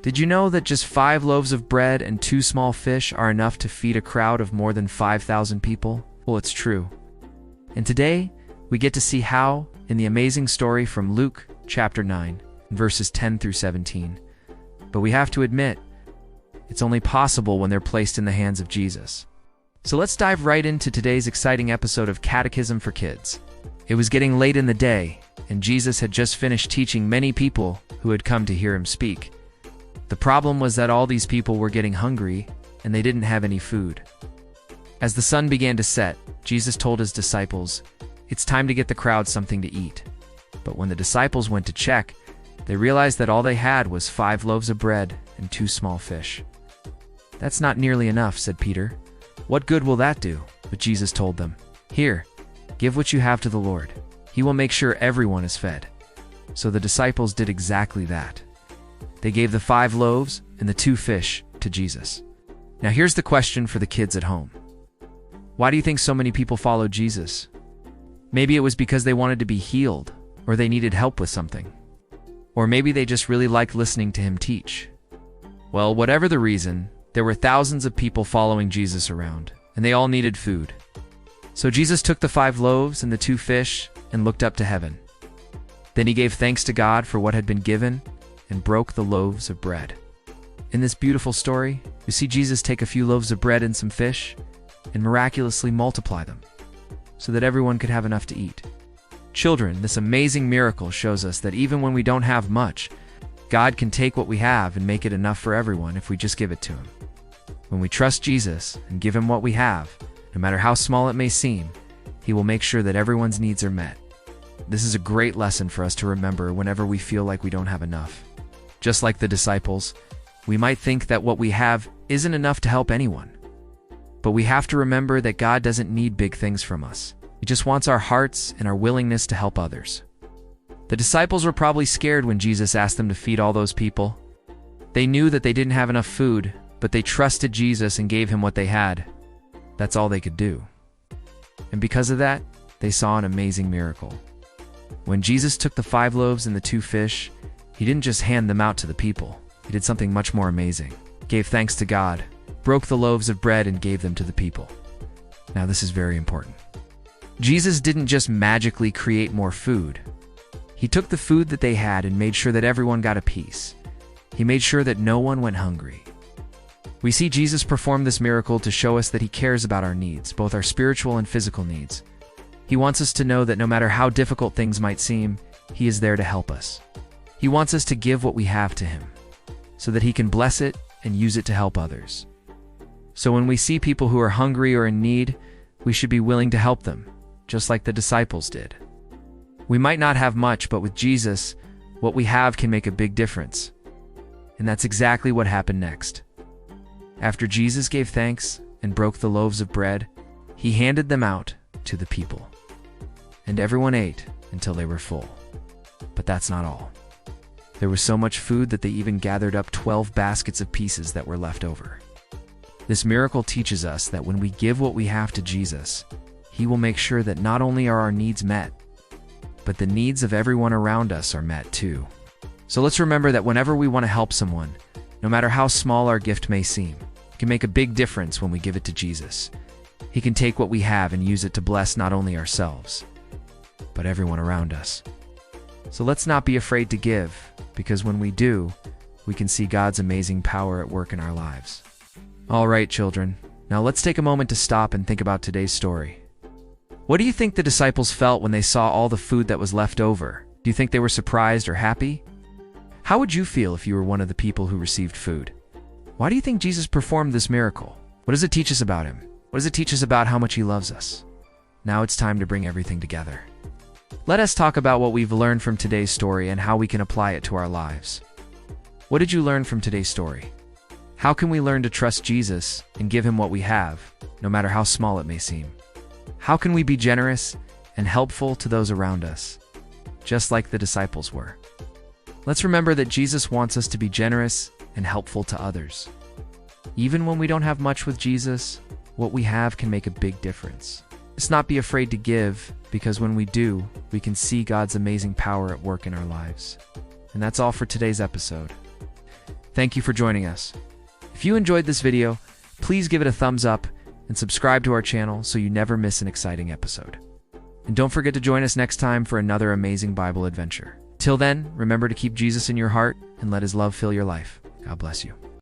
Did you know that just 5 loaves of bread and 2 small fish are enough to feed a crowd of more than 5,000 people? Well, it's true. And today, we get to see how, in the amazing story from Luke chapter 9, verses 10 through 17. But we have to admit, it's only possible when they're placed in the hands of Jesus. So let's dive right into today's exciting episode of Catechism for Kids. It was getting late in the day, and Jesus had just finished teaching many people who had come to hear him speak. The problem was that all these people were getting hungry, and they didn't have any food. As the sun began to set, Jesus told his disciples, "It's time to get the crowd something to eat." But when the disciples went to check, they realized that all they had was 5 loaves of bread and 2 small fish. "That's not nearly enough," said Peter. "What good will that do?" But Jesus told them, "Here, give what you have to the Lord. He will make sure everyone is fed." So the disciples did exactly that. They gave the 5 loaves and the 2 fish to Jesus. Now here's the question for the kids at home. Why do you think so many people followed Jesus? Maybe it was because they wanted to be healed, or they needed help with something. Or maybe they just really liked listening to him teach. Well, whatever the reason, there were thousands of people following Jesus around, and they all needed food. So Jesus took the 5 loaves and the 2 fish and looked up to heaven. Then he gave thanks to God for what had been given and broke the loaves of bread. In this beautiful story, we see Jesus take a few loaves of bread and some fish and miraculously multiply them so that everyone could have enough to eat. Children, this amazing miracle shows us that even when we don't have much, God can take what we have and make it enough for everyone if we just give it to him. When we trust Jesus and give him what we have, no matter how small it may seem, he will make sure that everyone's needs are met. This is a great lesson for us to remember whenever we feel like we don't have enough. Just like the disciples, we might think that what we have isn't enough to help anyone. But we have to remember that God doesn't need big things from us. He just wants our hearts and our willingness to help others. The disciples were probably scared when Jesus asked them to feed all those people. They knew that they didn't have enough food, but they trusted Jesus and gave him what they had. That's all they could do. And because of that, they saw an amazing miracle. When Jesus took the 5 loaves and the 2 fish, he didn't just hand them out to the people. He did something much more amazing. He gave thanks to God, broke the loaves of bread, and gave them to the people. Now this is very important. Jesus didn't just magically create more food. He took the food that they had and made sure that everyone got a piece. He made sure that no one went hungry. We see Jesus perform this miracle to show us that he cares about our needs, both our spiritual and physical needs. He wants us to know that no matter how difficult things might seem, he is there to help us. He wants us to give what we have to him, so that he can bless it and use it to help others. So when we see people who are hungry or in need, we should be willing to help them, just like the disciples did. We might not have much, but with Jesus, what we have can make a big difference. And that's exactly what happened next. After Jesus gave thanks and broke the loaves of bread, he handed them out to the people. And everyone ate until they were full. But that's not all. There was so much food that they even gathered up 12 baskets of pieces that were left over. This miracle teaches us that when we give what we have to Jesus, he will make sure that not only are our needs met, but the needs of everyone around us are met too. So let's remember that whenever we want to help someone, no matter how small our gift may seem, it can make a big difference when we give it to Jesus. He can take what we have and use it to bless not only ourselves, but everyone around us. So let's not be afraid to give, because when we do, we can see God's amazing power at work in our lives. All right, children, now let's take a moment to stop and think about today's story. What do you think the disciples felt when they saw all the food that was left over? Do you think they were surprised or happy? How would you feel if you were one of the people who received food? Why do you think Jesus performed this miracle? What does it teach us about him? What does it teach us about how much he loves us? Now it's time to bring everything together. Let us talk about what we've learned from today's story and how we can apply it to our lives. What did you learn from today's story? How can we learn to trust Jesus and give him what we have, no matter how small it may seem? How can we be generous and helpful to those around us, just like the disciples were? Let's remember that Jesus wants us to be generous and helpful to others. Even when we don't have much with Jesus, what we have can make a big difference. Let's not be afraid to give, because when we do, we can see God's amazing power at work in our lives. And that's all for today's episode. Thank you for joining us. If you enjoyed this video, please give it a thumbs up and subscribe to our channel so you never miss an exciting episode. And don't forget to join us next time for another amazing Bible adventure. Till then, remember to keep Jesus in your heart and let his love fill your life. God bless you.